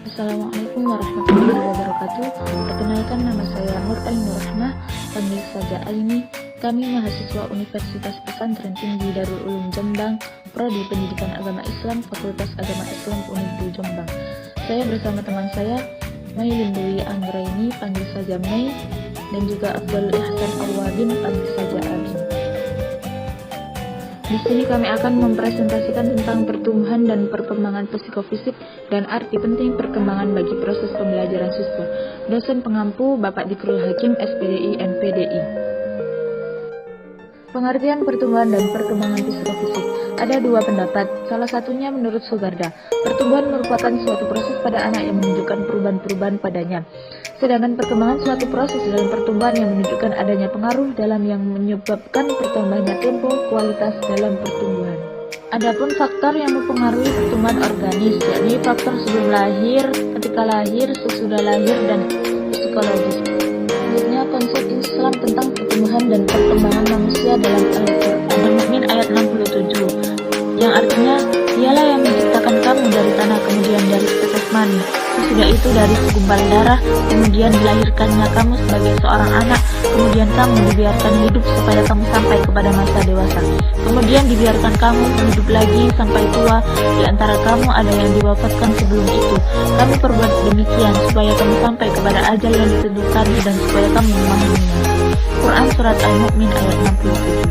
Assalamualaikum warahmatullahi wabarakatuh. Perkenalkan, nama saya Nur Ainur Rahmah, panggil saja Aini. Kami mahasiswa Universitas Pesantren Tinggi Darul Ulum Jombang, Prodi Pendidikan Agama Islam, Fakultas Agama Islam Unidu Jombang. Saya bersama teman saya, Mailin Dwi Anggraini, panggil saja Mei, dan juga Abdul Ihsan Arwadin, panggil saja Abin. Di sini kami akan mempresentasikan tentang pertumbuhan dan perkembangan psikofisik dan arti penting perkembangan bagi proses pembelajaran siswa. Dosen pengampu Bapak Dikrul Hakim, SPDI, NPDI. Pengertian pertumbuhan dan perkembangan psikofisik. Ada dua pendapat, salah satunya menurut Sugarda. Pertumbuhan merupakan suatu proses pada anak yang menunjukkan perubahan-perubahan padanya. Sedangkan perkembangan suatu proses dalam pertumbuhan yang menunjukkan adanya pengaruh dalam yang menyebabkan bertambahnya tempo, kualitas dalam pertumbuhan. Adapun faktor yang mempengaruhi pertumbuhan organis, yakni faktor sebelum lahir, ketika lahir, sesudah lahir, dan psikologis. Selanjutnya, konsep Islam tentang pertumbuhan dan perkembangan manusia dalam Al-Quran Al-Mu'min ayat 67, yang artinya, dialah yang menciptakan kamu dari tanah, kemudian dari setetes mani. Sesudah itu dari segumpal darah, kemudian dilahirkannya kamu sebagai seorang anak, kemudian kamu dibiarkan hidup supaya kamu sampai kepada masa dewasa. Kemudian dibiarkan kamu hidup lagi sampai tua, di antara kamu ada yang diwafatkan sebelum itu. Kami perbuat demikian supaya kamu sampai kepada ajal yang ditentukan dan supaya kamu memahaminya. Quran Surat Al-Mu'min ayat 67.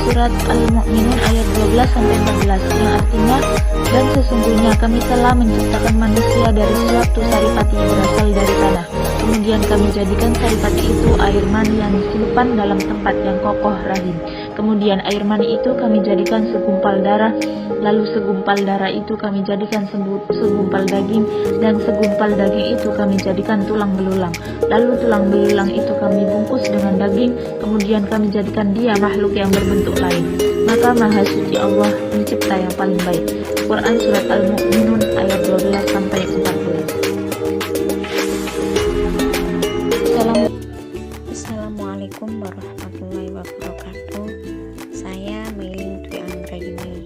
Surat Al-Mu'minun ayat 12-14, yang artinya, dan sesungguhnya kami telah menciptakan manusia dari suatu saripati yang berasal dari tanah. Kemudian kami jadikan saripati itu air mani yang disimpan dalam tempat yang kokoh rahim. Kemudian air mani itu kami jadikan segumpal darah. Lalu segumpal darah itu kami jadikan segumpal daging. Dan segumpal daging itu kami jadikan tulang belulang. Lalu tulang belulang itu kami bungkus dengan daging. Kemudian kami jadikan dia makhluk yang berbentuk lain. Maka Maha Suci Allah, Pencipta yang paling baik. Quran Surat Al-Mu'minun ayat 12-14. Assalamualaikum warahmatullahi wabarakatuh. Saya Mailin Dwi Anggraini,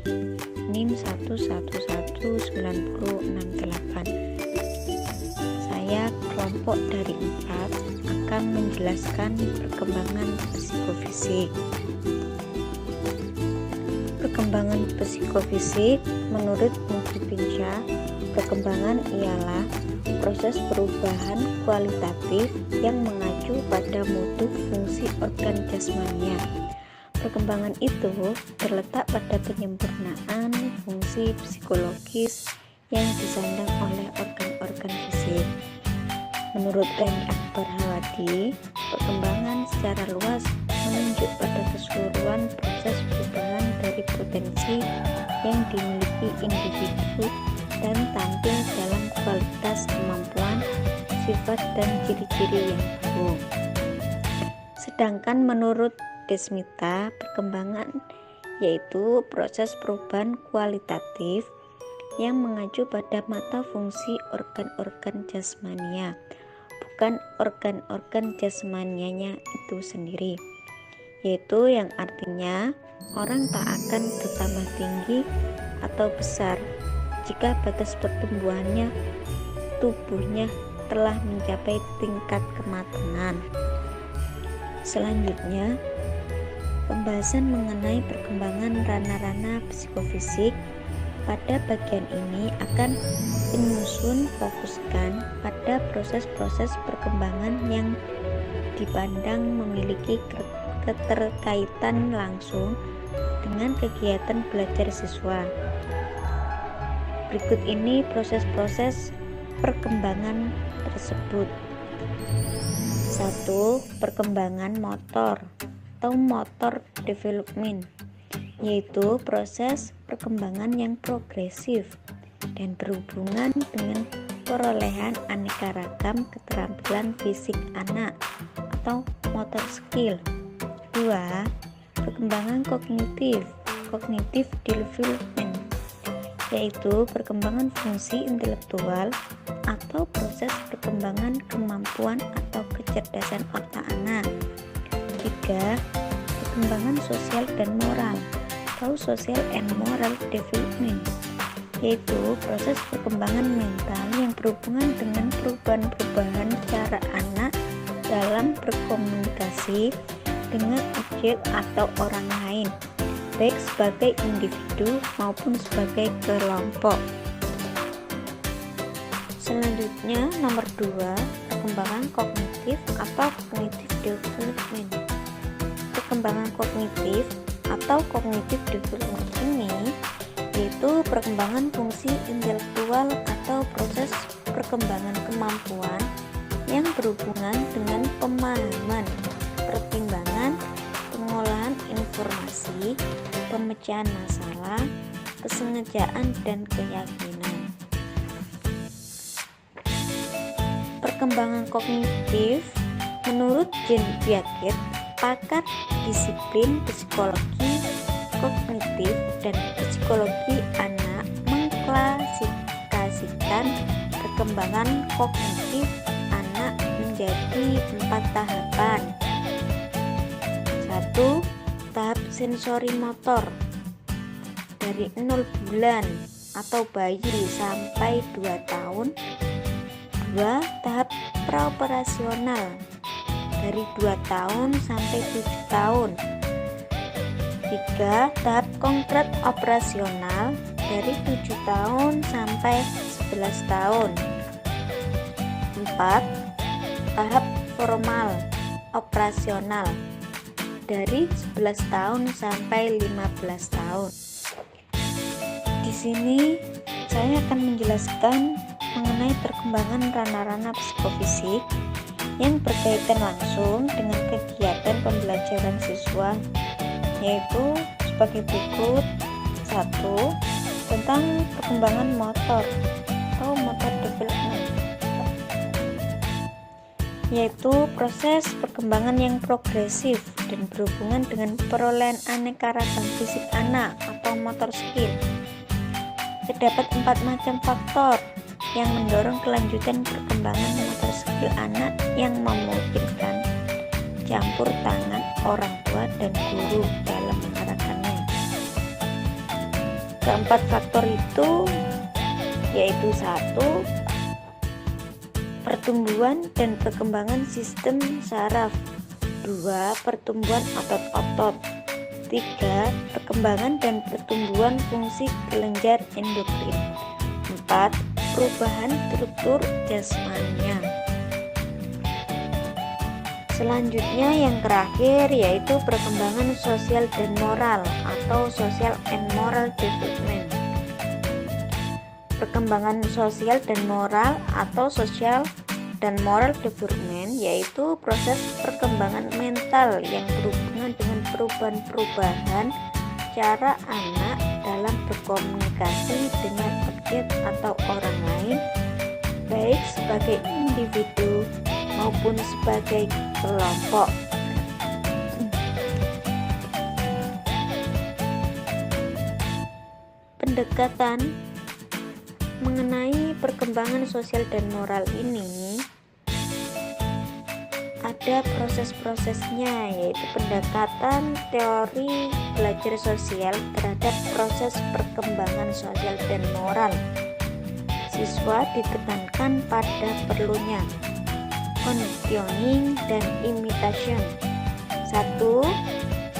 NIM 1119068. Saya kelompok dari 4 akan menjelaskan perkembangan psikofisik. Perkembangan psikofisik menurut Muhyiddin, perkembangan ialah proses perubahan kualitatif yang mengacu pada mutu fungsi organ jasmania. Perkembangan itu terletak pada penyempurnaan fungsi psikologis yang disandang oleh organ-organ fisik. Menurut Reni Akbar Hawadi, perkembangan secara luas menunjuk pada keseluruhan proses perubahan dari potensi yang dimiliki individu dan tampil dalam kualitas kemampuan, sifat, dan ciri-ciri yang baru. Sedangkan menurut Desmita, perkembangan yaitu proses perubahan kualitatif yang mengacu pada mata fungsi organ-organ jasmania, bukan organ-organ jasmanianya itu sendiri, yaitu yang artinya orang tak akan bertambah tinggi atau besar jika batas pertumbuhannya tubuhnya telah mencapai tingkat kematangan. Selanjutnya, pembahasan mengenai perkembangan ranah-ranah psikofisik. Pada bagian ini akan penyusun fokuskan pada proses-proses perkembangan yang dipandang memiliki keterkaitan langsung dengan kegiatan belajar siswa. Berikut ini proses-proses perkembangan tersebut. 1. Perkembangan motor atau motor development, yaitu proses perkembangan yang progresif dan berhubungan dengan perolehan aneka ragam keterampilan fisik anak atau motor skill. 2. Perkembangan cognitive development, yaitu perkembangan fungsi intelektual atau proses perkembangan kemampuan atau kecerdasan otak anak. 3. Perkembangan sosial dan moral atau social and moral development, yaitu proses perkembangan mental yang berhubungan dengan perubahan-perubahan cara anak dalam berkomunikasi dengan objek atau orang lain, baik sebagai individu maupun sebagai kelompok. Selanjutnya, nomor 2, perkembangan kognitif atau cognitive development. Perkembangan kognitif atau cognitive development ini yaitu perkembangan fungsi intelektual atau proses perkembangan kemampuan yang berhubungan dengan pemahaman, pertimbangan, pengolahan informasi, pemecahan masalah, kesengajaan, dan keyakinan. Perkembangan kognitif menurut Jean Piaget, pakar disiplin psikologi kognitif dan psikologi anak, mengklasifikasikan perkembangan kognitif anak menjadi 4 tahapan. 1. Tahap sensori motor dari 0 bulan atau bayi sampai 2 tahun. 2. Tahap praoperasional dari 2 tahun sampai 7 tahun. 3. Tahap konkret operasional dari 7 tahun sampai 11 tahun. 4. Tahap formal operasional dari 11 tahun sampai 15 tahun. Di sini saya akan menjelaskan mengenai perkembangan ranah-ranah psikofisik yang berkaitan langsung dengan kegiatan pembelajaran siswa, yaitu sebagai berikut. 1. Tentang perkembangan motor atau motor development, yaitu proses perkembangan yang progresif dan berhubungan dengan perolehan aneka ragam fisik anak atau motor skill. Terdapat 4 macam faktor yang mendorong kelanjutan perkembangan motor skill anak yang memungkinkan campur tangan orang tua dan guru dalam mengarahkannya. Keempat faktor itu yaitu 1. Pertumbuhan dan perkembangan sistem saraf. 2. Pertumbuhan otot-otot. 3. Perkembangan dan pertumbuhan fungsi kelenjar endokrin. 4. Perubahan struktur jasmaninya. Selanjutnya yang terakhir yaitu perkembangan sosial dan moral atau social and moral development. Perkembangan sosial dan moral atau social dan moral development yaitu proses perkembangan mental yang berhubungan dengan perubahan-perubahan cara anak dalam berkomunikasi dengan objek atau orang lain, baik sebagai individu maupun sebagai kelompok. Pendekatan mengenai perkembangan sosial dan moral ini ada proses-prosesnya, yaitu pendekatan teori belajar sosial terhadap proses perkembangan sosial dan moral. Siswa ditekankan pada perlunya conditioning dan imitation. 1.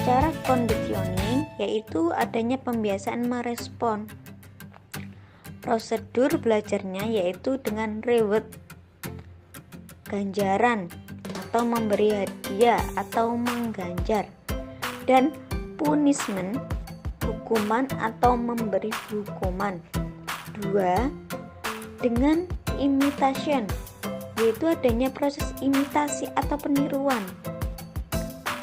Cara conditioning yaitu adanya pembiasaan merespon. Prosedur belajarnya yaitu dengan reward, ganjaran atau memberi hadiah atau mengganjar, dan punishment, hukuman atau memberi hukuman. 2. Dengan imitation yaitu adanya proses imitasi atau peniruan.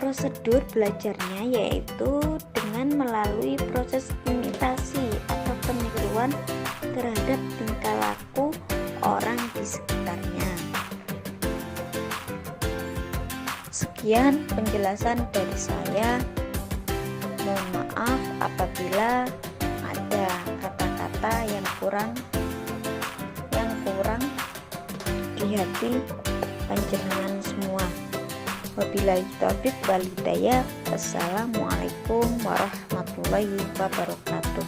Prosedur belajarnya yaitu dengan melalui proses imitasi atau peniruan terhadap tingkah laku orang di sekitarnya. Sekian penjelasan dari saya. Mohon maaf apabila ada kata-kata yang kurang di hati panjenengan semua. Wabillahi taufiq wal hidayah. Wassalamualaikum warahmatullahi wabarakatuh.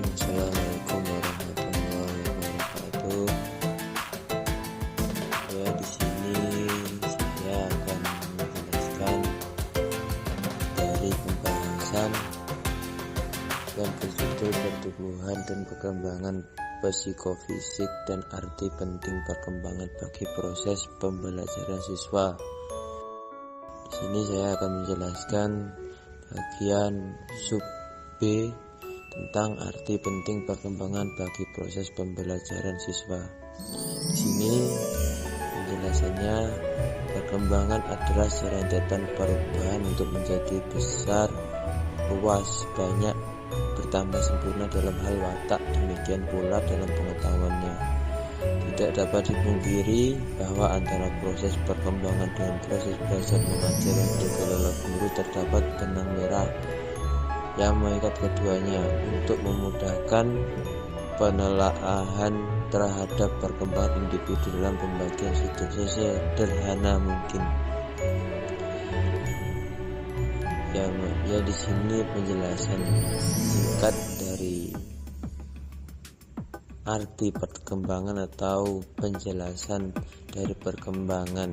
Bismillahirrahmanirrahim. Assalamualaikum warahmatullahi wabarakatuh. Ya, di sini saya akan menjelaskan dari pembahasan yang berjudul pertumbuhan dan perkembangan psikofisik dan arti penting perkembangan bagi proses pembelajaran siswa. Di sini saya akan menjelaskan bagian sub B tentang arti penting perkembangan bagi proses pembelajaran siswa. Di sini penjelasannya, perkembangan adalah serentetan perubahan untuk menjadi besar, luas, banyak, bertambah sempurna dalam hal watak, demikian pula dalam pengetahuannya. Tidak dapat dipungkiri bahwa antara proses perkembangan dan proses belajar mengajar yang dikelola guru terdapat benang merah yang mengikat keduanya untuk memudahkan penelaahan terhadap perkembangan individu dalam pembagian sederhana mungkin. Ya di sini penjelasan singkat dari arti perkembangan atau penjelasan dari perkembangan.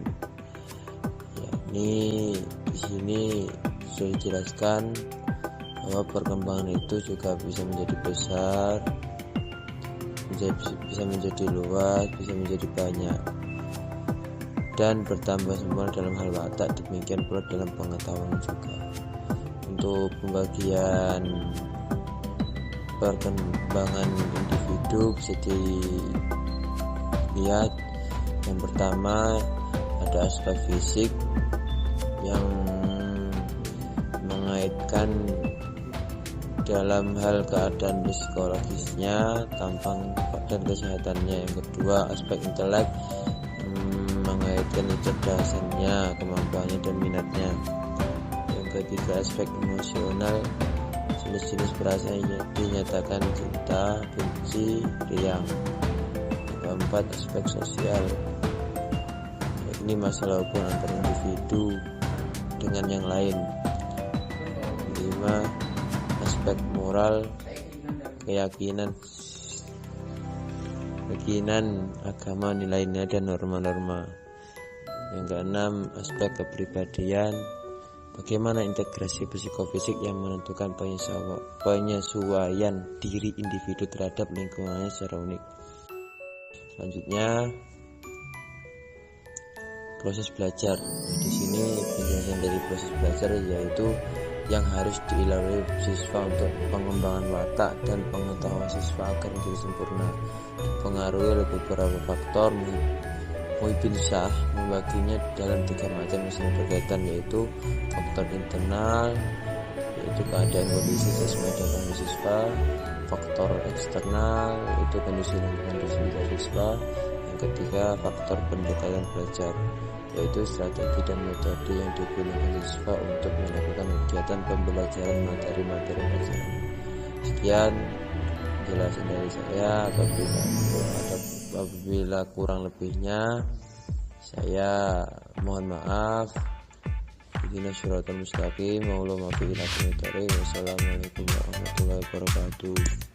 Yakni di sini sudah dijelaskan bahwa perkembangan itu juga bisa menjadi besar, bisa menjadi luas, bisa menjadi banyak, dan bertambah sempurna dalam hal watak, demikian pula dalam pengetahuan juga. Untuk pembagian perkembangan individu bisa dilihat, yang pertama ada aspek fisik yang mengaitkan dalam hal keadaan psikologisnya, tampang dan kesehatannya. Yang kedua aspek intelek, mengaitkan kecerdasannya, kemampuannya dan minatnya. Yang ketiga aspek emosional, jenis-jenis perasaan yang dinyatakan cinta, benci, riang. Yang keempat aspek sosial, ini masalah hubungan antar individu dengan yang lain. Kelima aspek moral, keyakinan, agama, nilainya dan norma-norma. Yang keenam aspek kepribadian, bagaimana integrasi psikofisik yang menentukan penyesuaian diri individu terhadap lingkungannya secara unik. Selanjutnya proses belajar. Di sini penjelasan dari proses belajar yaitu yang harus dilalui siswa untuk pengembangan watak dan pengetahuan siswa agar menjadi sempurna. Dipengaruhi oleh beberapa faktor. Muhyiddin Shah membaginya dalam 3 macam misalnya berkaitan, yaitu faktor internal, yaitu keadaan kondisi sesuai dengan siswa; faktor eksternal, yaitu kondisi lingkungan di sekitar siswa; yang ketiga faktor pendekatan belajar, yaitu strategi dan metode yang digunakan siswa untuk melakukan kegiatan pembelajaran materi-materi pelajaran. Sekian penjelasan dari saya. Apabila kurang lebihnya saya mohon maaf. Ihdinas siratal mustaqim. Wassalamualaikum warahmatullahi wabarakatuh.